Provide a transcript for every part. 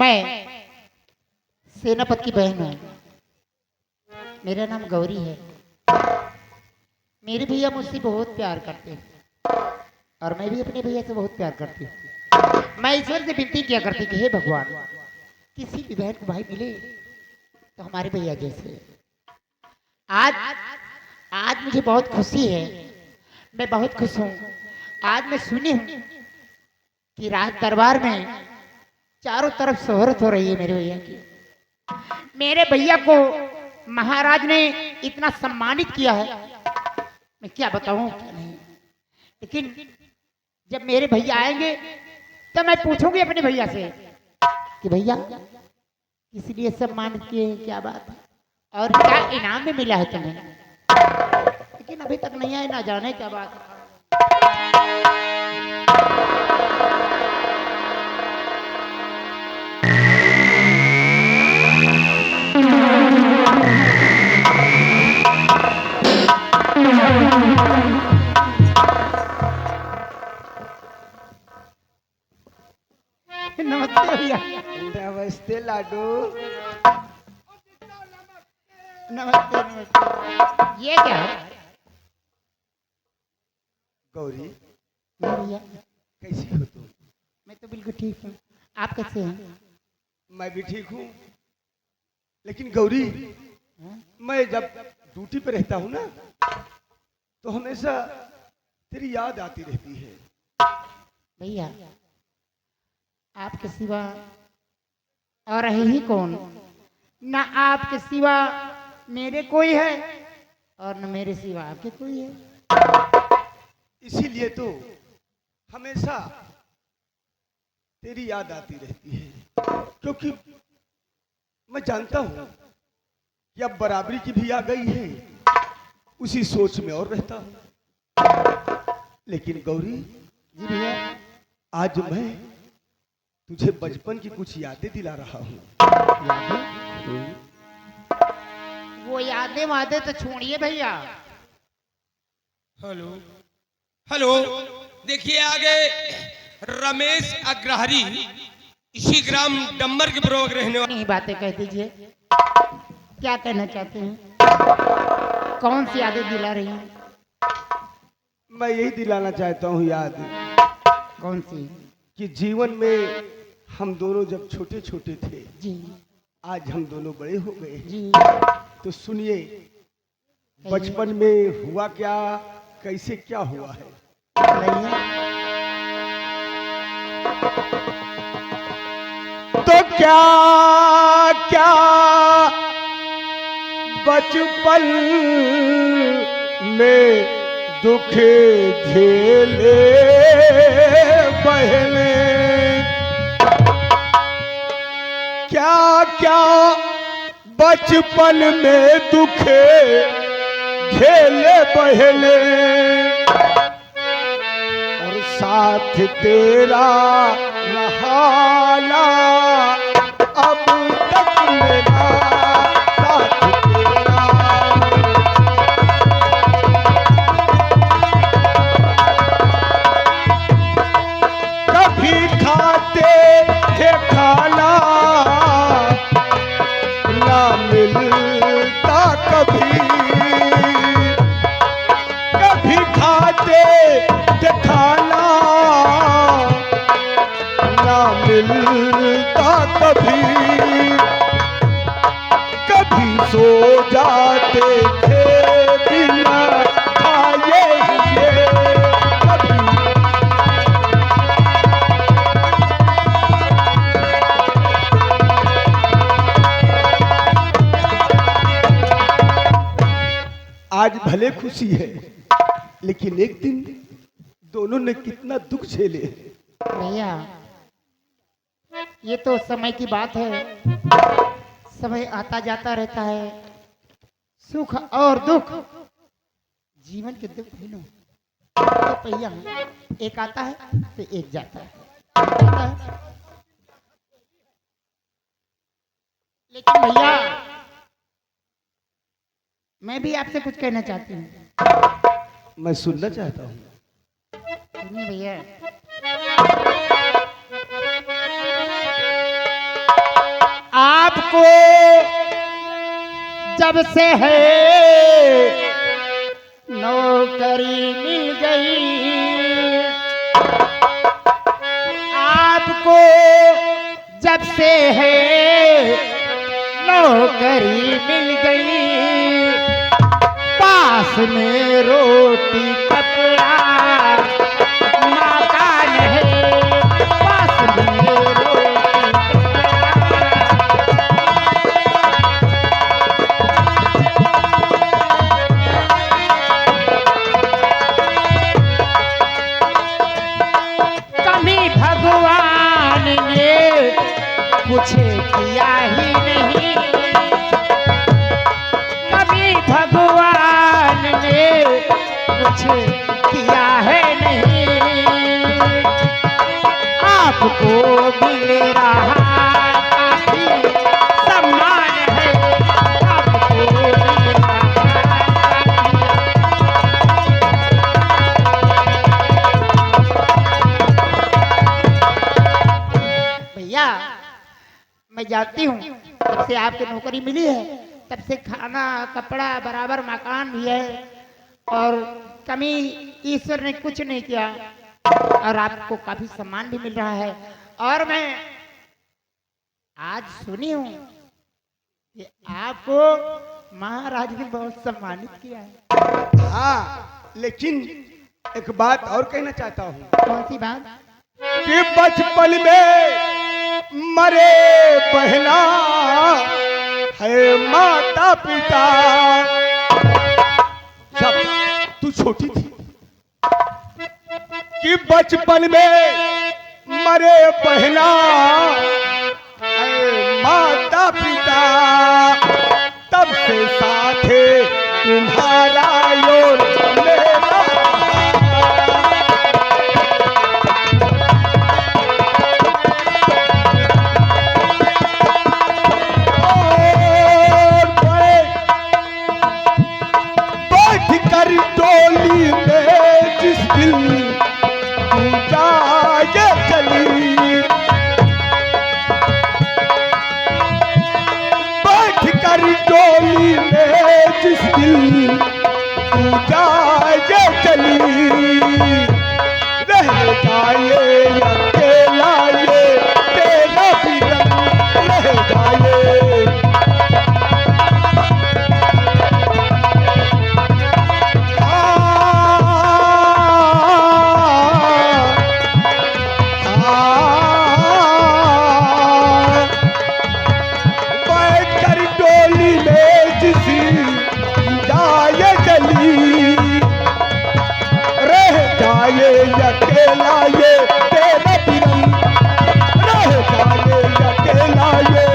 मैं सेनापति की बहन हूँ। मेरा नाम गौरी है। मेरे भैया मुझसे बहुत प्यार करते हैं और मैं भी अपने भैया से बहुत प्यार करती हूँ। मैं ईश्वर से विनती किया करती कि हे भगवान, किसी भी बहन को भाई मिले तो हमारे भैया जैसे। आज आज मुझे बहुत खुशी है, मैं बहुत खुश हूँ। आज मैं सुनी हूँ कि राज दरबार में चारों तरफ शोहरत हो रही है मेरे भैया की। मेरे भैया को महाराज ने इतना सम्मानित किया है, मैं क्या बताऊं क्या नहीं। लेकिन जब मेरे भैया आएंगे तो मैं पूछूंगी अपने भैया से कि भैया इसलिए सम्मानित किए, क्या बात है और क्या इनाम में मिला है तुम्हें। लेकिन अभी तक नहीं आए, ना जाने क्या बात है। नमस्ते भैया। नमस्ते लाडू। नमस्ते नमस्ते। ये क्या है गौरी, मेरे भैया? कैसी हो तुम? मैं तो बिल्कुल ठीक हूँ, आप कैसे हैं? मैं भी ठीक हूँ। लेकिन गौरी, मैं जब ड्यूटी पे रहता हूँ ना तो हमेशा तेरी याद आती रहती है। भैया आपके सिवा और है ही कौन? ना आपके सिवा मेरे कोई है और न मेरे सिवा आपके कोई है। इसीलिए तो हमेशा तेरी याद आती रहती है, क्योंकि मैं जानता हूँ कि अब बराबरी की भी आ गई है, उसी सोच में और रहता हूँ। लेकिन गौरी जी भैया। आज मैं तुझे बचपन की कुछ यादें दिला रहा हूँ। वो यादें वादे तो छोड़िए भैया। हेलो हेलो, देखिए आगे रमेश अग्रहरी, इसी ग्राम डम्बर के बरोबर रहने वाले। नहीं बातें कह दीजिए, क्या कहना चाहते हैं? कौन सी यादें दिला रही हैं? मैं यही दिलाना चाहता हूँ याद कौन सी? कि जीवन में हम दोनों जब छोटे छोटे थे, जी आज हम दोनों बड़े हो गए। जी। तो सुनिए, बचपन में हुआ क्या, कैसे क्या हुआ है। तो क्या क्या बचपन में दुख झेले बहने, क्या क्या बचपन में दुख झेले बहने, और साथ तेरा रहाना अब तक मेरा साथ तेरा। कभी खाते थे खाना ना मिलता, कभी कभी खाते थे खाना ना मिलता, कभी कभी सो जाते थे बिना खाए हुए, कभी आज भले खुशी है, लेकिन एक दिन दोनों ने कितना दुख झेले। भैया ये तो समय की बात है, समय आता जाता रहता है, सुख और दुख जीवन के दुख भिन्न तो पहिया है, एक आता है तो एक जाता है, आता है। लेकिन भैया मैं भी आपसे कुछ कहना चाहती हूँ। मैं सुनना चाहता हूँ। सुनिए भैया। आपको जब से है नौकरी मिल गई, आपको जब से है नौकरी मिल गई, पास में रोटी कपड़ा मकान है, पास में रोटी कभी भगवान ने कुछ किया ही नहीं, कभी भगवान ने कुछ किया है नहीं, आपको मिल रहा काफी सम्मान है, आपको मिल रहा भैया। मैं जानती हूँ जब से आपकी नौकरी मिली है तब से खाना कपड़ा बराबर मकान भी है और कमी ईश्वर ने कुछ नहीं किया और आपको काफी सम्मान भी मिल रहा है। और मैं आज सुनी हूँ कि आपको महाराज ने बहुत सम्मानित किया है। हाँ, लेकिन एक बात और कहना चाहता हूँ कौन सी बात? कि बचपन में मरे बहना है माता पिता, जब तू छोटी थी कि बचपन में मरे बहना है माता पिता, तब से साथे तुम्हारा योर मेरा। डोली में जिस दिल पूजा ये चली, बैठ कर डोली में जिस दिल पूजा ये चली, रह जाए अकेला ये तेरा भी रंग रह जाए। अकेला ये तेरा बिरंग रह जाए अकेला ये।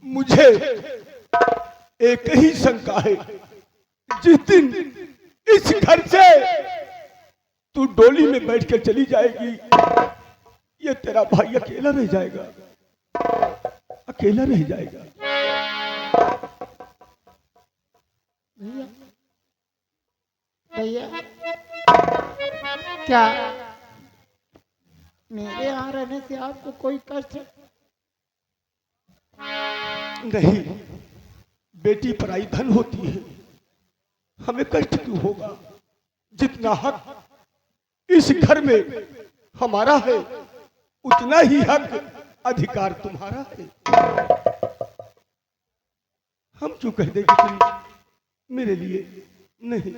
मुझे एक ही शंका है, जिस दिन इस घर से तू डोली में बैठकर चली जाएगी, ये तेरा भाई अकेला रह जाएगा, अकेला रह जाएगा। भैया क्या मेरे यहाँ रहने से आपको कोई कष्ट है? नहीं, बेटी पराई धन होती है, हमें कष्ट क्यों होगा? जितना हक इस घर में हमारा है उतना ही हक अधिकार तुम्हारा है। हम क्यों कह देंगे तुम मेरे लिए नहीं?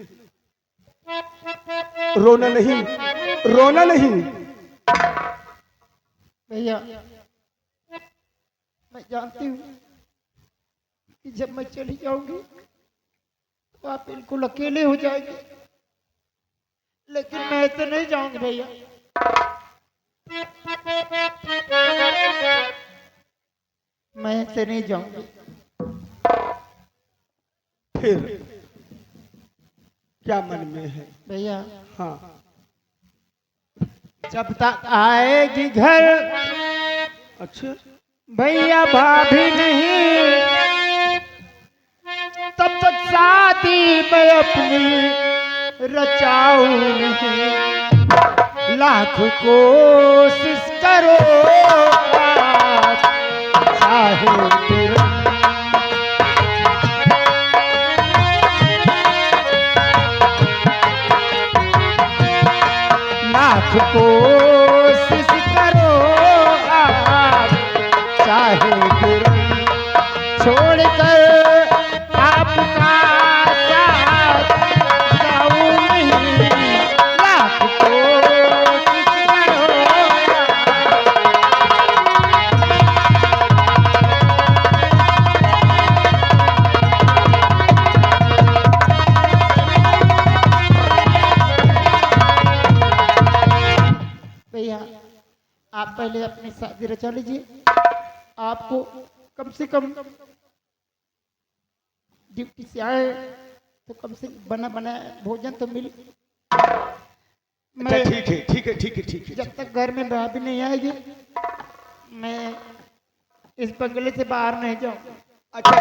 रोना नहीं, रोना नहीं। भैया मैं जानती हूँ कि जब मैं चली जाऊंगी तो आप बिल्कुल अकेले हो जाएंगे, लेकिन मैं ऐसे नहीं जाऊंगी भैया। मैं ऐसे नहीं जाऊंगी। फिर क्या मन में है भैया? हाँ, जब तक आएगी घर अच्छा भैया भाभी नहीं, तब तक शादी मैं अपनी रचाऊं नहीं। लाख कोशिश करो आप चाहे तेरा लाख कोशिश करो आप चाहे तेरा छोड़कर आपका साथ जाऊं नहीं लाख कोशिश करो भैया आप पहले अपनी शादी रचा लीजिए आपको कम से कम ड्यूटी से आए तो कम से बना बना भोजन तो मिले अच्छा ठीक है ठीक है ठीक है ठीक है। जब तक घर में भाभी नहीं आएगी मैं इस बंगले से बाहर नहीं जाऊंगा। अच्छा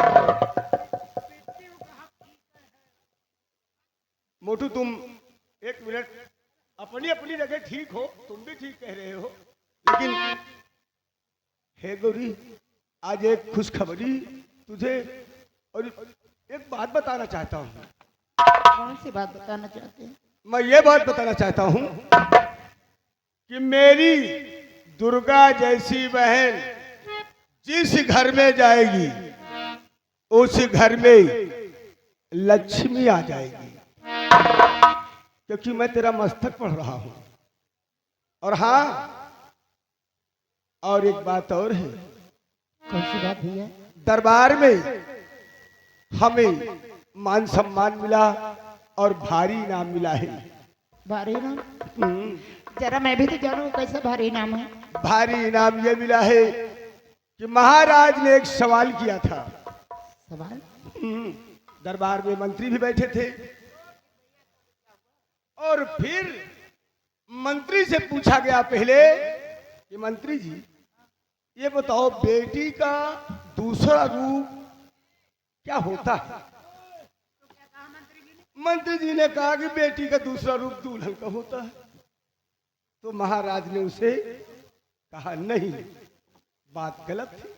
मोटू तुम एक मिनट, अपनी अपनी जगह ठीक हो, तुम भी ठीक कह रहे हो, लेकिन हे गौरी आज एक खुशखबरी तुझे और एक बात बताना चाहता हूँ। कौन सी बात बताना चाहते हैं? मैं ये बात बताना चाहता हूँ कि मेरी दुर्गा जैसी बहन जिस घर में जाएगी उस घर में लक्ष्मी आ जाएगी, क्योंकि मैं तेरा मस्तक पढ़ रहा हूँ। और हाँ, और एक बात और है। कौन सी बात भैया? दरबार में हमें मान सम्मान मिला और भारी इनाम मिला है। भारी नाम? जरा मैं भी तो जानूं कैसा भारी नाम है। भारी इनाम ये मिला है कि महाराज ने एक सवाल किया था। सवाल? दरबार में मंत्री भी बैठे थे और फिर मंत्री से पूछा गया पहले कि मंत्री जी ये बताओ बेटी का दूसरा रूप क्या होता है? मंत्री जी ने कहा कि बेटी का दूसरा रूप दुल्हन का होता है। तो महाराज ने उसे कहा नहीं, बात गलत थी।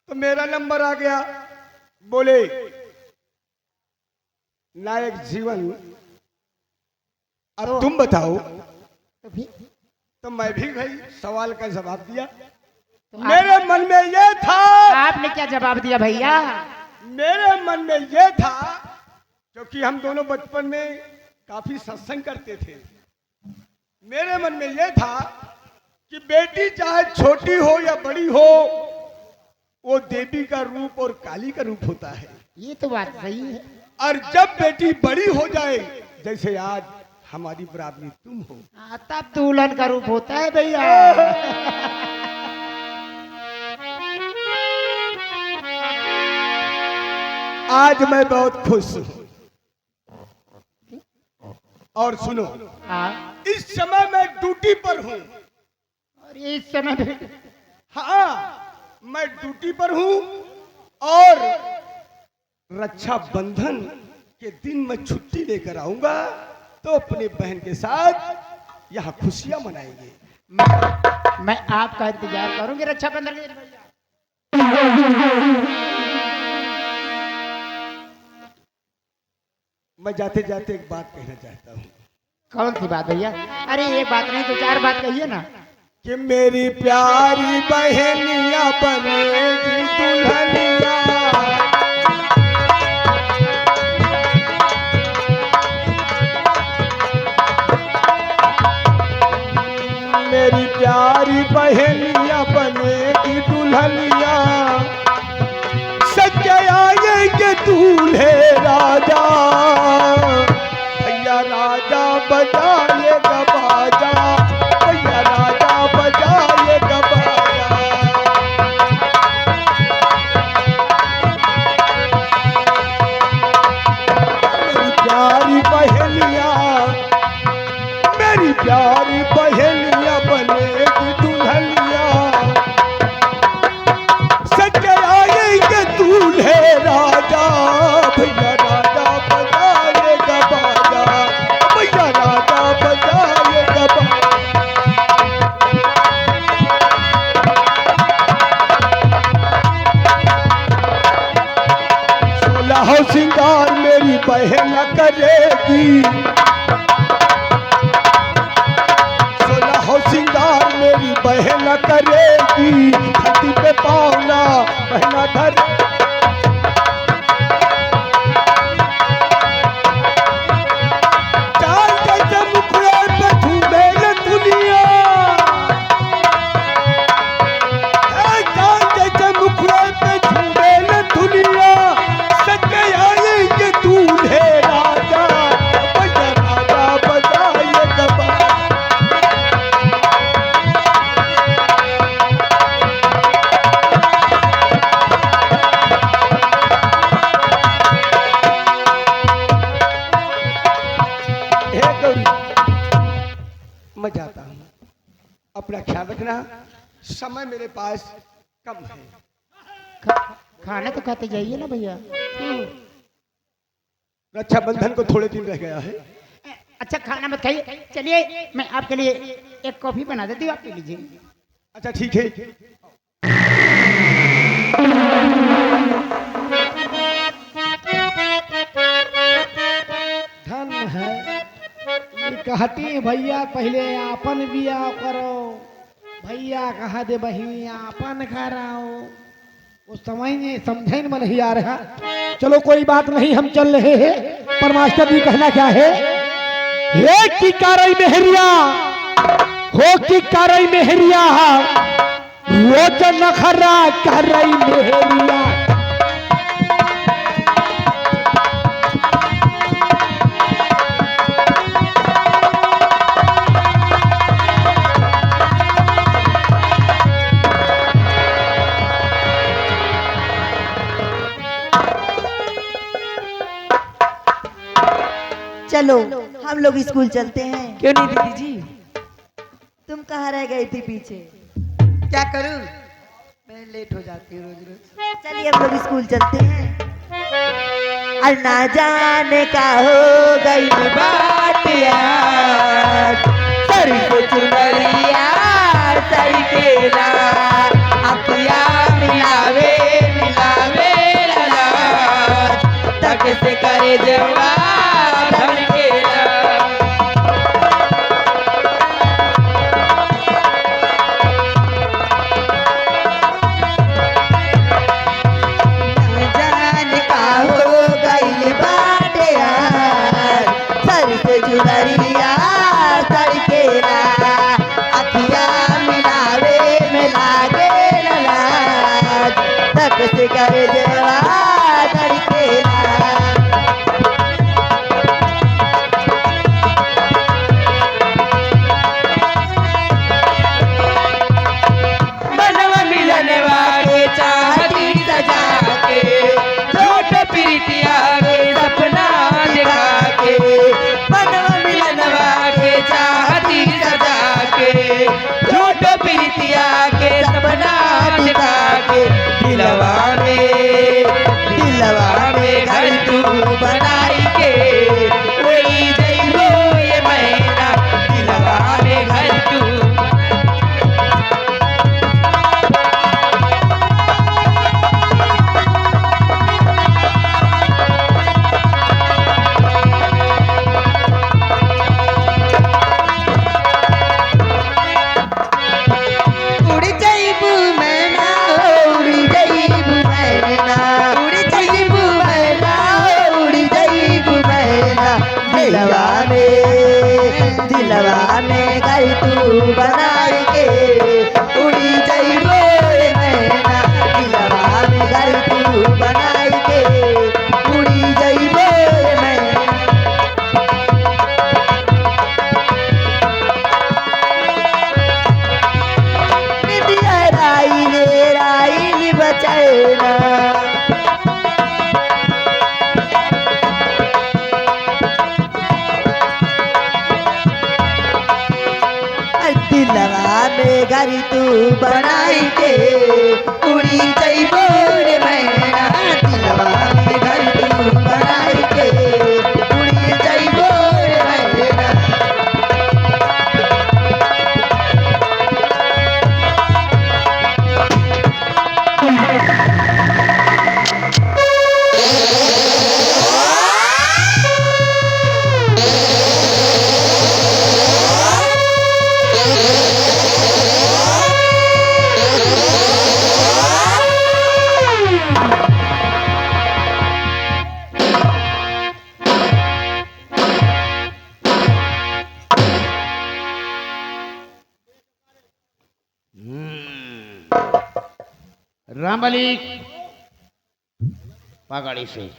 तो मेरा नंबर आ गया, बोले नायक जीवन अब तुम बताओ। तो मैं भी भाई सवाल का जवाब दिया। तो मेरे मन में ये था। आपने क्या जवाब दिया भैया? मेरे मन में ये था, क्योंकि हम दोनों बचपन में काफी सत्संग करते थे, मेरे मन में ये था कि बेटी चाहे छोटी हो या बड़ी हो, वो देवी का रूप और काली का रूप होता है। ये तो बात सही है। और जब बेटी बड़ी हो जाए, जैसे आज हमारी बराबरी तुम हो, तब दुल्हन का रूप होता है भैया। आज मैं बहुत खुश हूँ। और सुनो, हाँ, इस समय मैं ड्यूटी पर हूँ। और ये इस समय भी हाँ, मैं ड्यूटी पर हूँ और रक्षाबंधन के दिन मैं छुट्टी लेकर आऊंगा, तो अपने बहन के साथ यहाँ खुशियां मनाएंगे। मैं आपका इंतजार करूंगी रक्षाबंधन के दिन भैया। मैं जाते जाते एक बात कहना चाहता हूँ। कौन सी बात भैया? अरे एक बात नहीं तो चार बात कहिए ना। कि मेरी प्यारी बहनिया बनेगी दुल्हनिया, मेरी प्यारी बहनिया बनेगी दुल्हनिया, सच्चे आएंगे दूल्हे राजा, भैया राजा बजाएगा बाजा, भैया राजा बजाएगा बाजा। मेरी प्यारी बहनिया, मेरी प्यारी बहनिया बनेगी दुल्हनिया, सच्चे आएंगे दूल्हे राजा, भैया राजा हो सिंगार मेरी बहन करेगी, सोलह हो सिंगार मेरी बहन करेगी, धरती पे पावना बहना धर। चांद जैसे मुखड़े पे झूमे न दुनिया, चांद जैसे मुखड़े पे झूमे न दुनिया, सच्चाई के दूल्हे राजा, बजा राजा बजाए गबा। हे गौरी, मैं जाता हूँ, अपना ख्याल रखना, समय मेरे पास कम है। खाना तो खाते जाइए ना भैया। रक्षाबंधन को थोड़े दिन रह गया है। अच्छा खाना मत खाइए, चलिए मैं आपके लिए एक कॉफी बना देती हूँ, आप पी लीजिए। अच्छा ठीक है। धन है ये कहती भैया पहले आपन बिया करो, भैया कहा दे बहिनी आपन कराओ। वो समझ नहीं समझे में नहीं आ रहा। चलो कोई बात नहीं, हम चल रहे हैं। पर मास्टर जी कहना क्या है, ये की कारई मेहरिया हो की कारई मेहरिया, रोज नखरा कारई मेहरिया। चलो हम लोग स्कूल चलते हैं। क्यों नहीं दीदी जी? तुम कहाँ रह गई थी पीछे? क्या करूं, मैं लेट हो जाती हूँ रोज रोज। चलिए हम लोग स्कूल चलते हैं। और ना जाने का हो गई बात यार, सरी को चुनरिया सरी केला, अखिया मिलावे मिलावे लाज, तक से करे जवाब धड़केला। ना जाने का हो गई बात यार, सर से चुनरिया सर केला, अखिया मिलावे मिलावे लाज, तक से करे जवाब धड़केला। बनवा मिलने वाले चाहती सजा के, छोट प्रीतिया के सपना दिखा के। बनवा मिलन वाले चाहती सजा के, छोट प्रीतिया के सपना दिखा के। दिलवा में घर तू बनाई के, कोई जइबो ये महीना। दिलवा में घर तू उड़ जाइबू मैना उड़ जाइबू मैना, उड़ जाइबू मैना उड़ जाइबू मैना। दिलवा में घर तू बनाई के, उड़ी जाइबू रे मैना। दिलवा में घर तू बनाई के, उड़ी जाइबू रे मैना। निदिया राई बचाना, दिलवा में घर तू बनाई के, उड़ी जाइबो रे मैना। दिलवा में घर तू बनाई के, उड़ी जाइबो रे मैना। रामबली पकड़ी से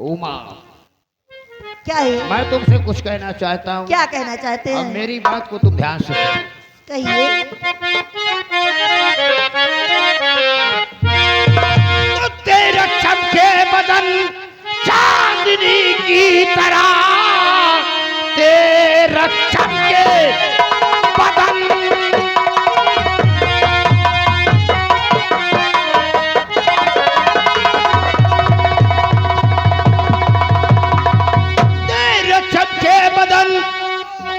उमा, क्या है? मैं तुमसे कुछ कहना चाहता हूँ। क्या कहना चाहते अब हैं? मेरी बात को तुम ध्यान से सुनो। कहिए। तो तेरा चमके बदन चांदनी की तरह, तेरा चमके बदन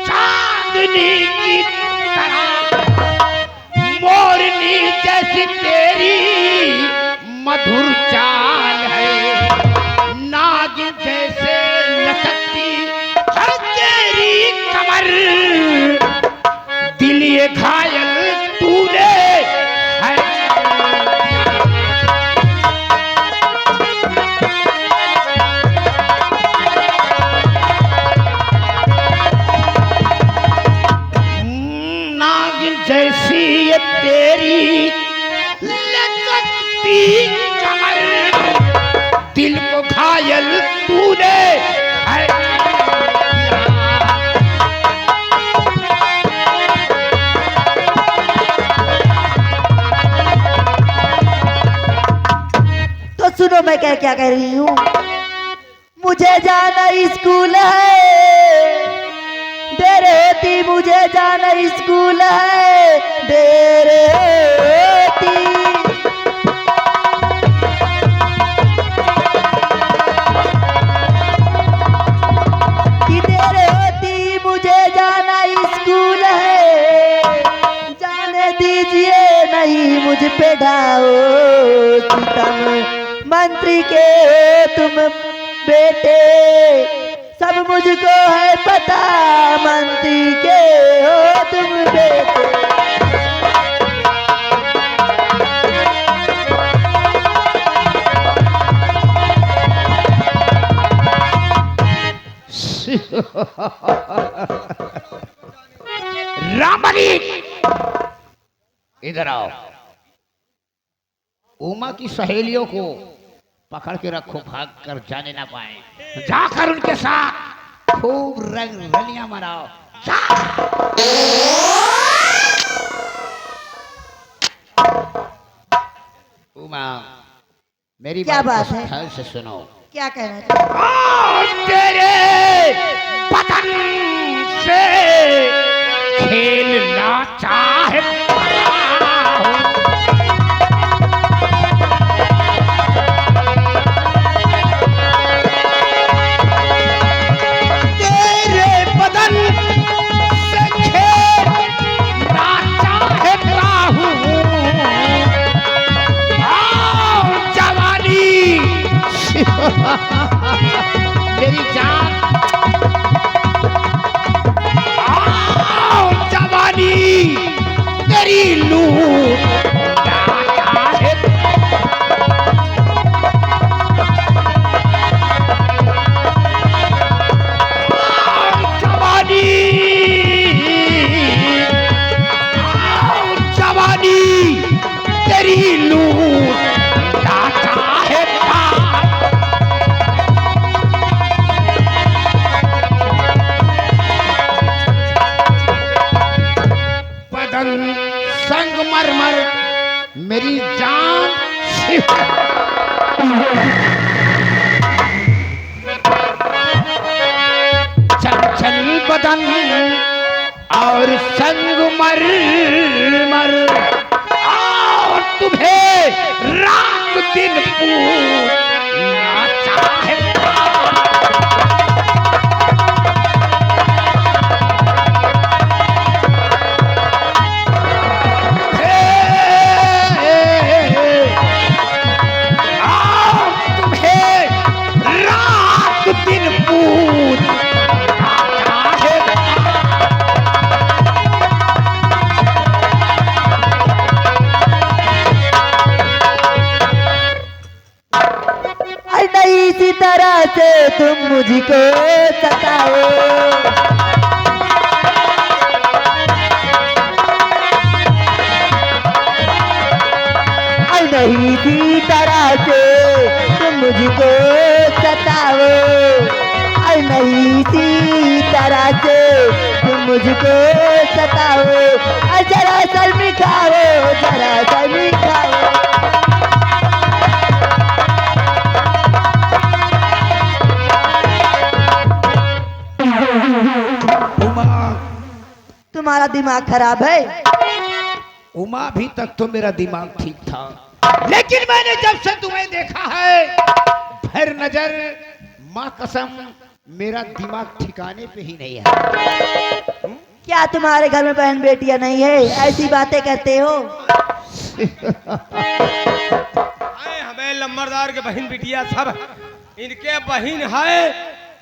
चांदनी की तरह, मोरनी जैसी तेरी मधुर चाल है, नागिन जैसे लचकती है तेरी कमर, दिल ये घायल तूने है। जैसी ये तेरी लचकती कमर, दिल को घायल तूने है। तो सुनो मैं क्या क्या कह रही हूँ। मुझे जाना स्कूल है, देर होती मुझे जाना स्कूल है, देर होती। कि देर होती मुझे जाना स्कूल है, जाने दीजिए नहीं मुझ पे ढाओ सितम, मंत्री के तुम बेटे, सब मुझको है पता, मंत्री के हो तुम बेटे। रामबली इधर आओ। उमा की सहेलियों को पकड़ के रखो, भाग कर जाने ना पाए। जाकर उनके साथ खूब रंग रलियां मनाओ। उमा, मेरी क्या बात को है? ध्यान से सुनो। क्या कहना चाहते हैं? और तेरे बदन से खेलना चाहता हूं। मेरी जान, जवानी तेरी लूट है। जवानी जवानी तेरी लूट है। संगमरमर मेरी जान, चंचल बदन और संगमरमर, और तुम्हें रात दिन पूजना चाहता। दिन पूत नहीं इसी तरह से तुम मुझको सताओ, मुझको सताओ और नहीं सी तरह से तुम मुझको सताओ और जरा शर्मी खाओ जरा शर्मी खाओ। उमा, तुम्हारा दिमाग खराब है। उमा अभी तक तो मेरा दिमाग ठीक था, लेकिन मैंने जब से तुम्हें देखा है भर नजर माँ कसम मेरा दिमाग ठिकाने पे ही नहीं है। क्या तुम्हारे घर में बहन बेटियां नहीं है? ऐसी बातें करते हो। हमें लंबरदार के बहन बिटिया सब इनके बहन है,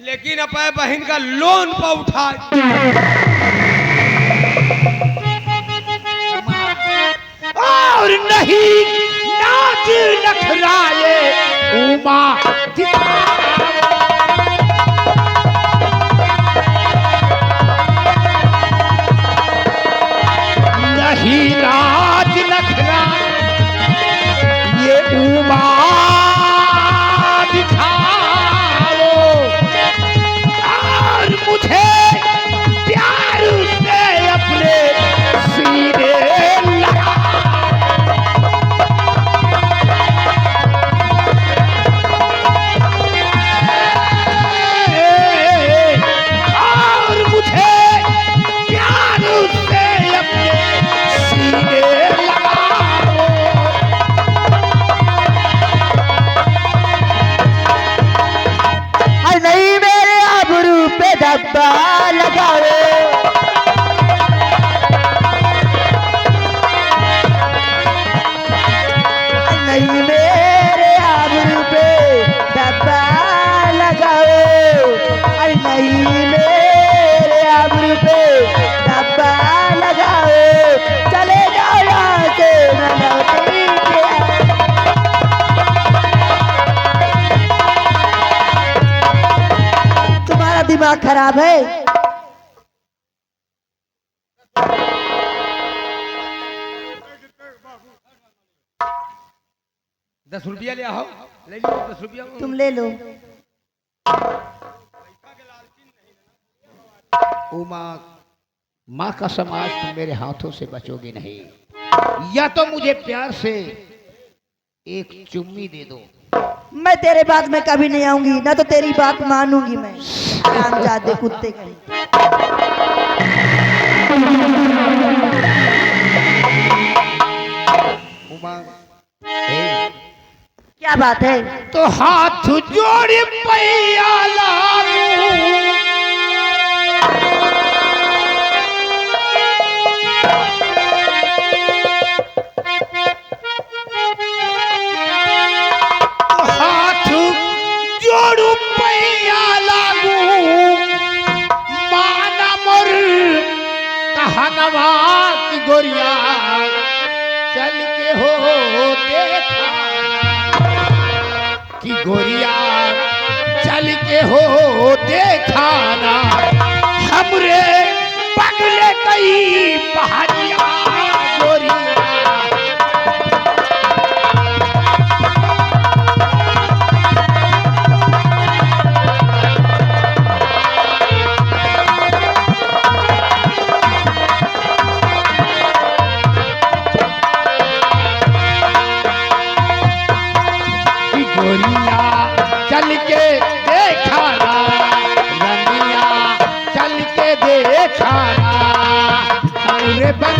लेकिन अपने बहन का लोन पर उठा। और नहीं नाच नखराए उमा नहीं नाच नखराए ये उमा दिखाओ और मुझे प्यार से अपने सीने लगा। और मुझे प्यार से अपने सीने लगाओ। और नहीं मेरे आबरू पे धब्बा लगाओ। और नहीं मेरे आबरू पे धब्बा लगाओ। और नहीं मेरे आबरू पे धब्बा लगाओ। चले जाओ यहाँ से न लौटेंगे। तुम्हारा दिमाग खराब है। 10 रुपया ले आओ, ले लो 10 रुपया। तुम ले लो। उमा माँ का समाज तुम मेरे हाथों से बचोगी नहीं, या तो मुझे प्यार से एक चुम्मी दे दो। मैं तेरे बात में कभी नहीं आऊंगी, ना तो तेरी बात मानूंगी मैं। हरामजादे कुत्ते कहीं। उमा क्या बात है? तो हाथ जोड़ पैया लागू हाथ जोड़ पैया लागू माना मोर कहनवा की गोरिया चल के हो देखा कि गोरिया चल के हो देखाना हमरे पगले कई पहाड़िया गोरिया। कि गोरिया चल के देखाना रनिया चल के देखाना हमरे बन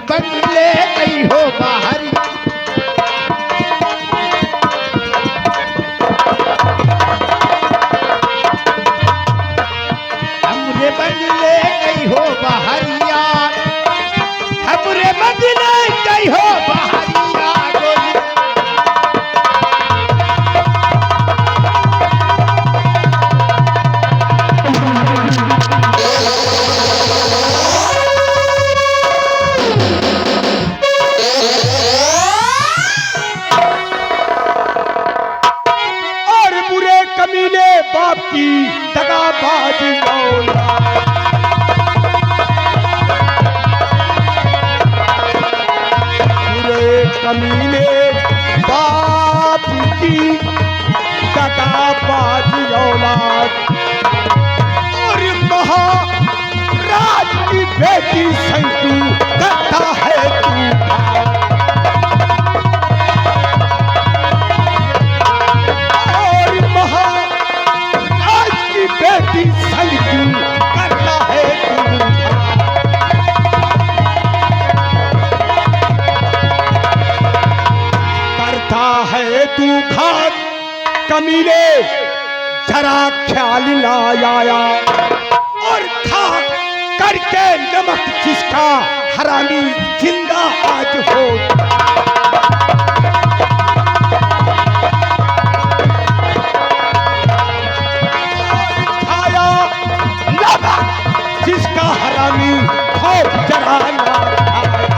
बदले गई हो बाहर हमरे बदले गई हो बहरिया हमरे बदले गई हो बहरिया गोली और बुरे कमीने बाप की दगाबाज औलाद। बुरे कमीने बाप की दगाबाज औलाद और महाराज की बेटी संतू करता है तू और महाराज की बेटी संतू करता है तू करता है तू घात कमीने जरा ख्याल ना आया और खा करके नमक जिसका हरामी जिंदा आज हो खाया नमक जिसका हरामी हो जरा ना खाया।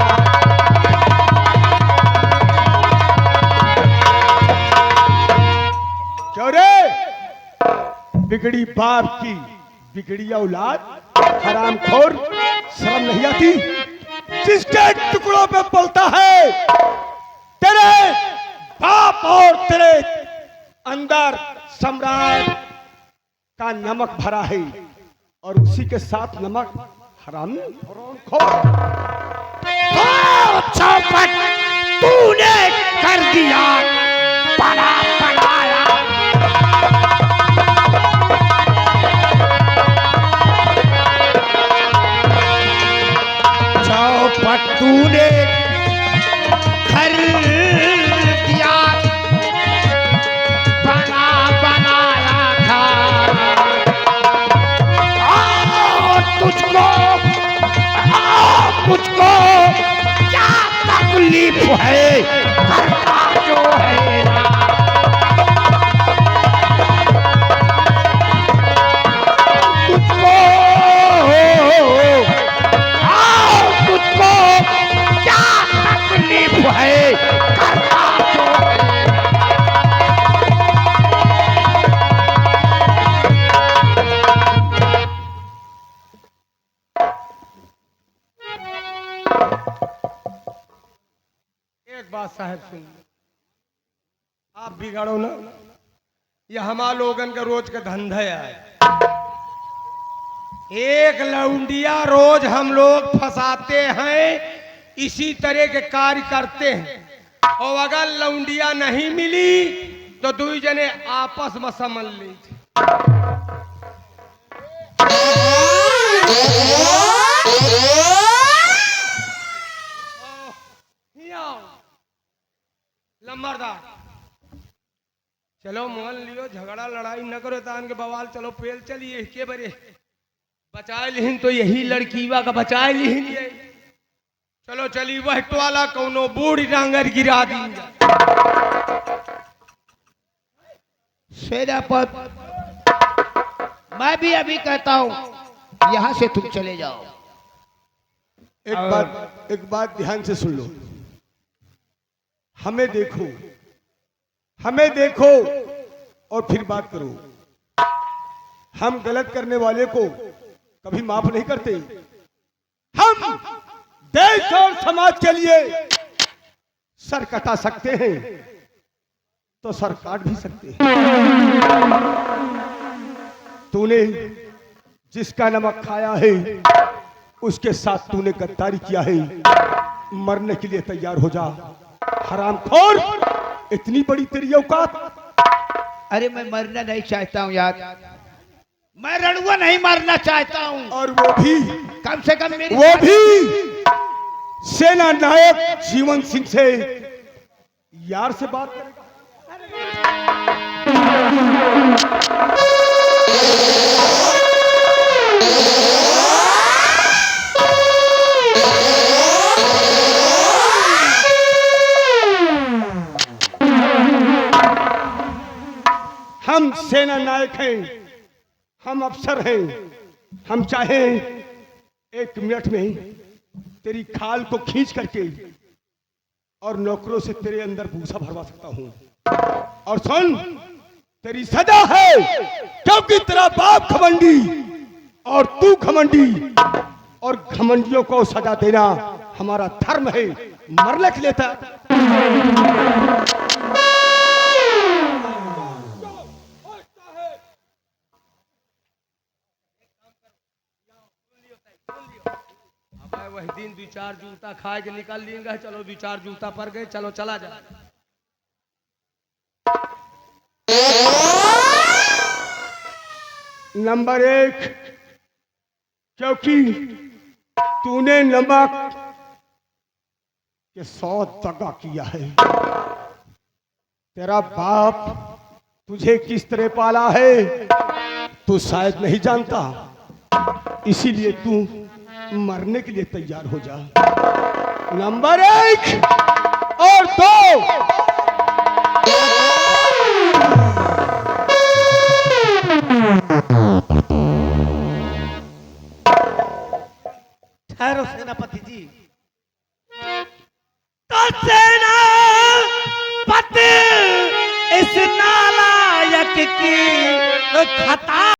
क्यों रे बिगड़ी बाप की बिगड़ी औलाद हरामखोर शर्म नहीं आती जिसके टुकड़ों पे पलता है तेरे बाप और तेरे अंदर सम्राट का नमक भरा है और उसी के साथ नमक हरामी हरामखोर। चौपट तूने कर दिया बड़ा बनाया चौपट तूने कर दिया बड़ा बनाया था तुझको मुझको क्या तकलीफ है करना जो है ना तुझको तुझको क्या तकलीफ है करना जो है ना एक बात साहब सुन आप बिगाड़ो ना ये हमारा लोगन का रोज का धंधा है। एक लौंडिया रोज हम लोग फंसाते हैं इसी तरह के कार्य करते हैं और अगर लौंडिया नहीं मिली तो दो जने आपस में समझ ली लंबरदार चलो मान लियो झगड़ा लड़ाई न करो तान के बवाल चलो पेल चलिए के बरे बचाए लिहिन तो यही लड़कीवा का बचाए लिहिन ये चलो चली वह टवाला कौनो बूढ़ी डांगर गिरा दी सेनापत मैं भी अभी कहता हूं यहां से तुम चले जाओ एक बात ध्यान से सुन लो हमें देखो और फिर बात करो। हम गलत करने वाले को कभी माफ नहीं करते। हम देश और समाज के लिए सर कटा सकते हैं तो सर काट भी सकते हैं। तूने जिसका नमक खाया है उसके साथ तूने गद्दारी किया है। मरने के लिए तैयार हो जा हरामखोर। इतनी बड़ी तेरी औकात। अरे मैं मरना नहीं चाहता हूँ यार मैं रणुआ नहीं मरना चाहता हूँ और वो भी कम से कम मेरी वो भी सेना नायक जीवन सिंह से यार से बात करेगा। हम सेना नायक हैं, हम अफसर हैं। हम चाहें 1 मिनट में तेरी खाल को खींच करके और नौकरों से तेरे अंदर भूसा भरवा सकता हूं। और सुन, तेरी सजा है, क्योंकि तेरा बाप घमंडी और तू घमंडी, और घमंडियों को सजा देना हमारा धर्म है। मरने के लिए था। वही दिन 2-4 जूता खाए के निकल लेंगे। चलो 2-4 जूता पर गए, चलो चला जा। नंबर 1, क्योंकि तूने नमक के 100 दगा किया है। तेरा बाप तुझे किस तरह पाला है तू शायद नहीं जानता, इसीलिए तू मरने के लिए तैयार हो जा। नंबर 1 और 2, ठहरो सेनापति जी। तो सेनापति इस नालायक की खता